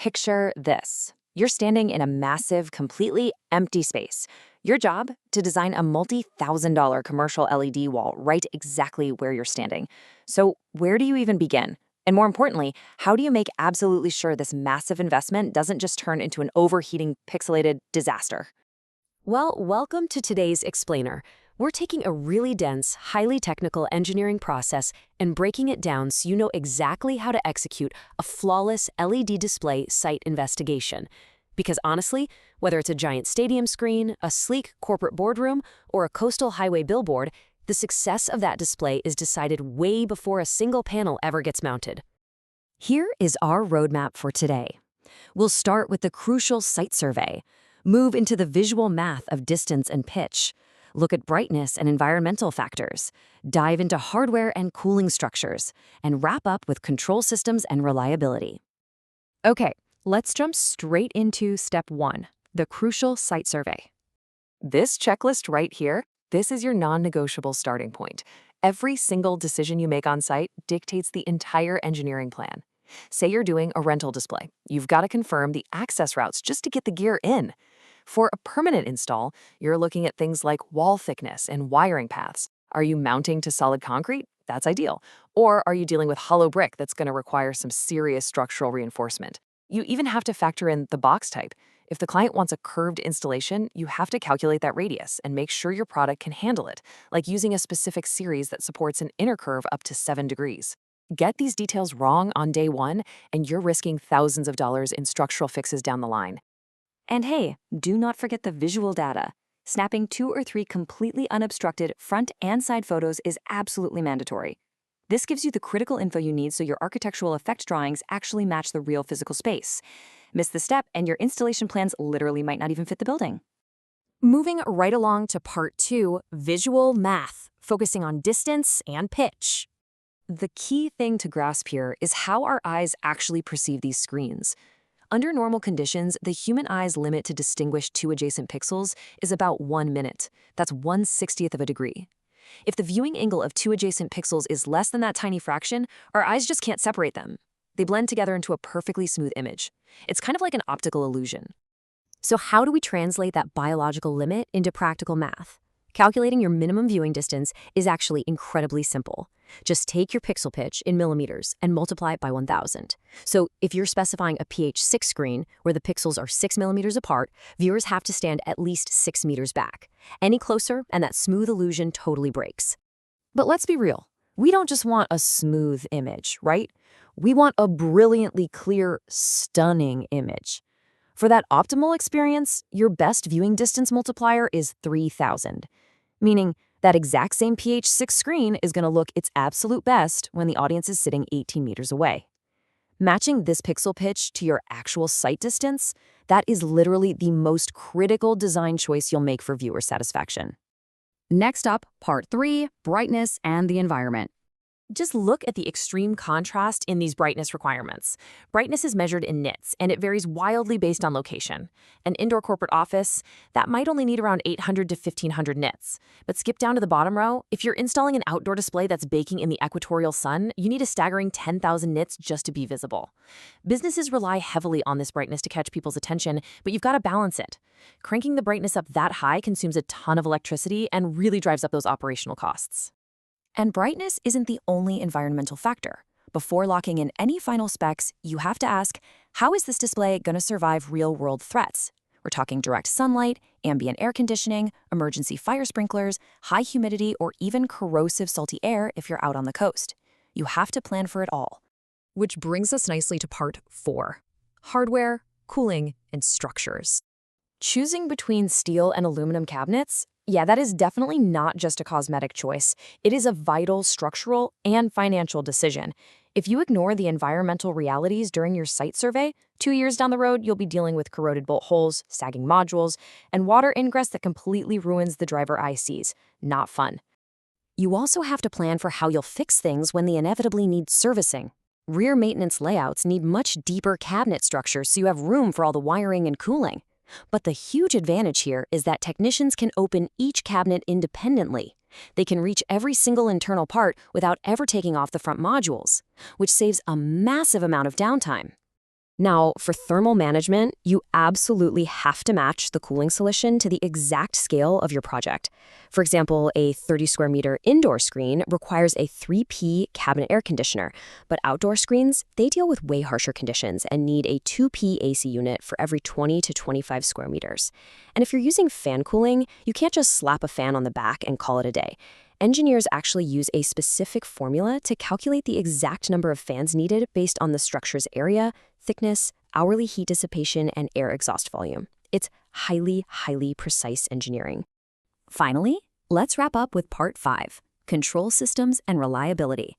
Picture this. You're standing in a massive, completely empty space. Your job? To design a multi-thousand-dollar commercial LED wall right exactly where you're standing. So where do you even begin? And more importantly, how do you make absolutely sure this massive investment doesn't just turn into an overheating, pixelated disaster? Well, welcome to today's Explainer. We're taking a really dense, highly technical engineering process and breaking it down so you know exactly how to execute a flawless LED display site investigation. Because honestly, whether it's a giant stadium screen, a sleek corporate boardroom, or a coastal highway billboard, the success of that display is decided way before a single panel ever gets mounted. Here is our roadmap for today. We'll start with the crucial site survey, move into the visual math of distance and pitch, look at brightness and environmental factors, dive into hardware and cooling structures, and wrap up with control systems and reliability. Okay, let's jump straight into step 1, the crucial site survey. This checklist right here, this is your non-negotiable starting point. Every single decision you make on site dictates the entire engineering plan. Say you're doing a rental display. You've got to confirm the access routes just to get the gear in. For a permanent install, you're looking at things like wall thickness and wiring paths. Are you mounting to solid concrete? That's ideal. Or are you dealing with hollow brick that's going to require some serious structural reinforcement? You even have to factor in the box type. If the client wants a curved installation, you have to calculate that radius and make sure your product can handle it, like using a specific series that supports an inner curve up to 7 degrees. Get these details wrong on day one, and you're risking thousands of dollars in structural fixes down the line. And hey, do not forget the visual data. Snapping 2 or 3 completely unobstructed front and side photos is absolutely mandatory. This gives you the critical info you need so your architectural effect drawings actually match the real physical space. Miss the step and your installation plans literally might not even fit the building. Moving right along to part 2, visual math, focusing on distance and pitch. The key thing to grasp here is how our eyes actually perceive these screens. Under normal conditions, the human eye's limit to distinguish 2 adjacent pixels is about 1 minute. That's 1/60th of a degree. If the viewing angle of 2 adjacent pixels is less than that tiny fraction, our eyes just can't separate them. They blend together into a perfectly smooth image. It's kind of like an optical illusion. So how do we translate that biological limit into practical math? Calculating your minimum viewing distance is actually incredibly simple. Just take your pixel pitch in millimeters and multiply it by 1,000. So if you're specifying a PH6 screen where the pixels are 6 millimeters apart, viewers have to stand at least 6 meters back. Any closer and that smooth illusion totally breaks. But let's be real. We don't just want a smooth image, right? We want a brilliantly clear, stunning image. For that optimal experience, your best viewing distance multiplier is 3,000, meaning that exact same PH6 screen is going to look its absolute best when the audience is sitting 18 meters away. Matching this pixel pitch to your actual sight distance, that is literally the most critical design choice you'll make for viewer satisfaction. Next up, part 3, brightness and the environment. Just look at the extreme contrast in these brightness requirements. Brightness is measured in nits, and it varies wildly based on location. An indoor corporate office, that might only need around 800 to 1,500 nits. But skip down to the bottom row. If you're installing an outdoor display that's baking in the equatorial sun, you need a staggering 10,000 nits just to be visible. Businesses rely heavily on this brightness to catch people's attention, but you've got to balance it. Cranking the brightness up that high consumes a ton of electricity and really drives up those operational costs. And brightness isn't the only environmental factor. Before locking in any final specs, you have to ask, how is this display going to survive real-world threats? We're talking direct sunlight, ambient air conditioning, emergency fire sprinklers, high humidity, or even corrosive salty air if you're out on the coast. You have to plan for it all. Which brings us nicely to part 4, hardware, cooling, and structures. Choosing between steel and aluminum cabinets? Yeah, that is definitely not just a cosmetic choice. It is a vital structural and financial decision. If you ignore the environmental realities during your site survey, 2 years down the road, you'll be dealing with corroded bolt holes, sagging modules, and water ingress that completely ruins the driver eye sees. Not fun. You also have to plan for how you'll fix things when they inevitably need servicing. Rear maintenance layouts need much deeper cabinet structures so you have room for all the wiring and cooling. But the huge advantage here is that technicians can open each cabinet independently. They can reach every single internal part without ever taking off the front modules, which saves a massive amount of downtime. Now, for thermal management, you absolutely have to match the cooling solution to the exact scale of your project. For example, a 30 square meter indoor screen requires a 3P cabinet air conditioner, but outdoor screens, they deal with way harsher conditions and need a 2P AC unit for every 20 to 25 square meters. And if you're using fan cooling, you can't just slap a fan on the back and call it a day. Engineers actually use a specific formula to calculate the exact number of fans needed based on the structure's area, thickness, hourly heat dissipation, and air exhaust volume. It's highly, highly precise engineering. Finally, let's wrap up with part 5, control systems and reliability.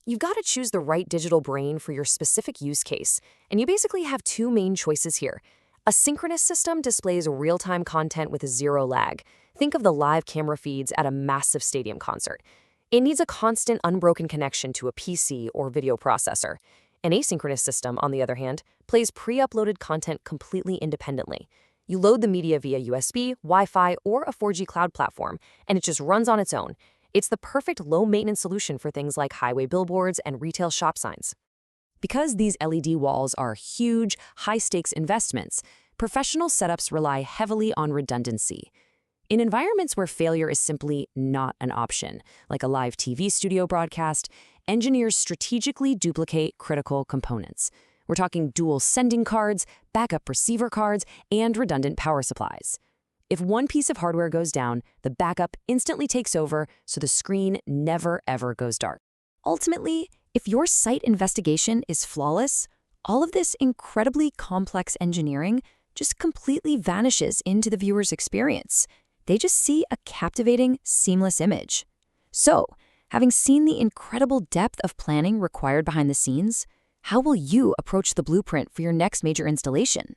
You've got to choose the right digital brain for your specific use case, and you basically have two main choices here. A synchronous system displays real-time content with zero lag. Think of the live camera feeds at a massive stadium concert. It needs a constant, unbroken connection to a PC or video processor. An asynchronous system, on the other hand, plays pre-uploaded content completely independently. You load the media via USB, Wi-Fi, or a 4G cloud platform, and it just runs on its own. It's the perfect low-maintenance solution for things like highway billboards and retail shop signs. Because these LED walls are huge, high-stakes investments, professional setups rely heavily on redundancy. In environments where failure is simply not an option, like a live TV studio broadcast, engineers strategically duplicate critical components. We're talking dual sending cards, backup receiver cards, and redundant power supplies. If one piece of hardware goes down, the backup instantly takes over, so the screen never ever goes dark. Ultimately, if your site investigation is flawless, all of this incredibly complex engineering just completely vanishes into the viewer's experience. They just see a captivating, seamless image. So, having seen the incredible depth of planning required behind the scenes, how will you approach the blueprint for your next major installation?